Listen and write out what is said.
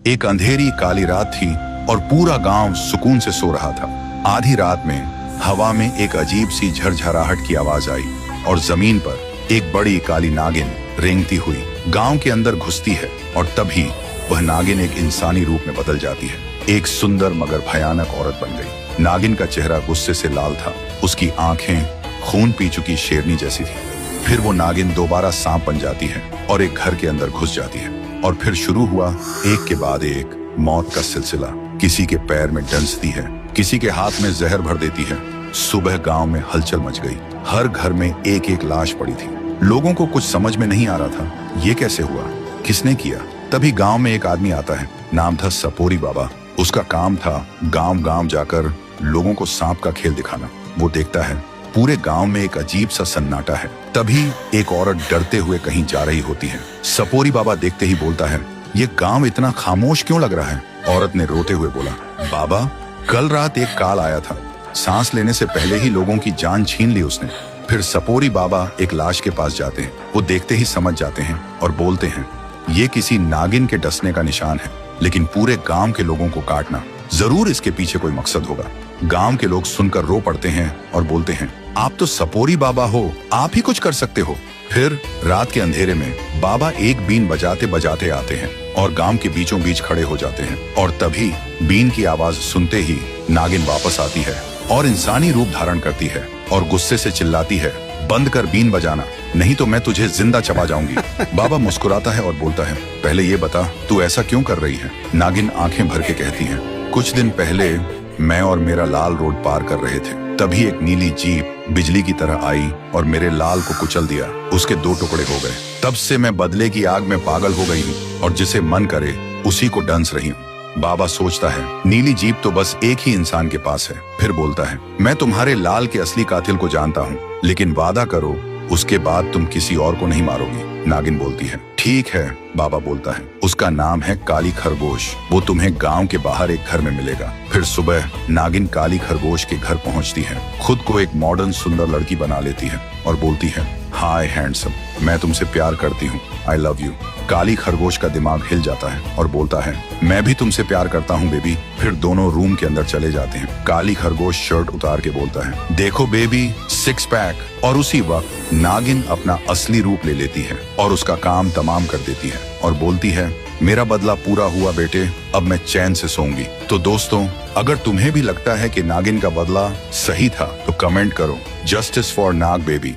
एक अंधेरी काली रात थी और पूरा गांव सुकून से सो रहा था। आधी रात में हवा में एक अजीब सी झरझराहट की आवाज आई और जमीन पर एक बड़ी काली नागिन रेंगती हुई गांव के अंदर घुसती है और तभी वह नागिन एक इंसानी रूप में बदल जाती है। एक सुंदर मगर भयानक औरत बन गई। नागिन का चेहरा गुस्से से लाल था, उसकी आंखें खून पी चुकी शेरनी जैसी थी। फिर वो नागिन दोबारा सांप बन जाती है और एक घर के अंदर घुस जाती है और फिर शुरू हुआ एक के बाद एक मौत का सिलसिला। किसी के पैर में डंसती है, किसी के हाथ में जहर भर देती है। सुबह गांव में हलचल मच गई, हर घर में एक एक लाश पड़ी थी। लोगों को कुछ समझ में नहीं आ रहा था, ये कैसे हुआ, किसने किया। तभी गांव में एक आदमी आता है, नाम था सपोरी बाबा। उसका काम था गांव गांव जाकर लोगों को सांप का खेल दिखाना। वो देखता है पूरे गांव में एक अजीब सा सन्नाटा है। तभी एक औरत डरते हुए कहीं जा रही होती है। सपोरी बाबा देखते ही बोलता है, ये गांव इतना खामोश क्यों लग रहा है। औरत ने रोते हुए बोला, बाबा कल रात एक काल आया था, सांस लेने से पहले ही लोगों की जान छीन ली उसने। फिर सपोरी बाबा एक लाश के पास जाते हैं। वो देखते ही समझ जाते हैं और बोलते हैं, ये किसी नागिन के डसने का निशान है, लेकिन पूरे गांव के लोगों को काटना, जरूर इसके पीछे कोई मकसद होगा। गांव के लोग सुनकर रो पड़ते हैं और बोलते हैं, आप तो सपोरी बाबा हो, आप ही कुछ कर सकते हो। फिर रात के अंधेरे में बाबा एक बीन बजाते बजाते आते हैं और गांव के बीचों बीच खड़े हो जाते हैं। और तभी बीन की आवाज सुनते ही नागिन वापस आती है और इंसानी रूप धारण करती है और गुस्से से चिल्लाती है, बंद कर बीन बजाना, नहीं तो मैं तुझे जिंदा चबा जाऊंगी। बाबा मुस्कुराता है और बोलता है, पहले ये बता तू ऐसा क्यों कर रही है। नागिन आंखें भर के कहती है, कुछ दिन पहले मैं और मेरा लाल रोड पार कर रहे थे, तभी एक नीली जीप बिजली की तरह आई और मेरे लाल को कुचल दिया। उसके 2 टुकड़े हो गए। तब से मैं बदले की आग में पागल हो गई हूँ और जिसे मन करे उसी को डंस रही हूँ। बाबा सोचता है, नीली जीप तो बस एक ही इंसान के पास है। फिर बोलता है, मैं तुम्हारे लाल के असली कातिल को जानता हूँ, लेकिन वादा करो उसके बाद तुम किसी और को नहीं मारोगी। नागिन बोलती है, ठीक है। बाबा बोलता है, उसका नाम है काली खरगोश, वो तुम्हें गांव के बाहर एक घर में मिलेगा। फिर सुबह नागिन काली खरगोश के घर पहुंचती है, खुद को एक मॉडर्न सुंदर लड़की बना लेती है और बोलती है, हाय हैंडसम, मैं तुमसे प्यार करती हूँ, आई लव यू। काली खरगोश का दिमाग हिल जाता है और बोलता है, मैं भी तुमसे प्यार करता हूँ बेबी। फिर दोनों रूम के अंदर चले जाते हैं। काली खरगोश शर्ट उतार के बोलता है, देखो बेबी, 6 पैक। और उसी वक्त नागिन अपना असली रूप ले लेती है और उसका काम तमाम कर देती है और बोलती है, मेरा बदला पूरा हुआ बेटे, अब मैं चैन से सोऊंगी। तो दोस्तों, अगर तुम्हें भी लगता है कि नागिन का बदला सही था तो कमेंट करो, जस्टिस फॉर नाग बेबी।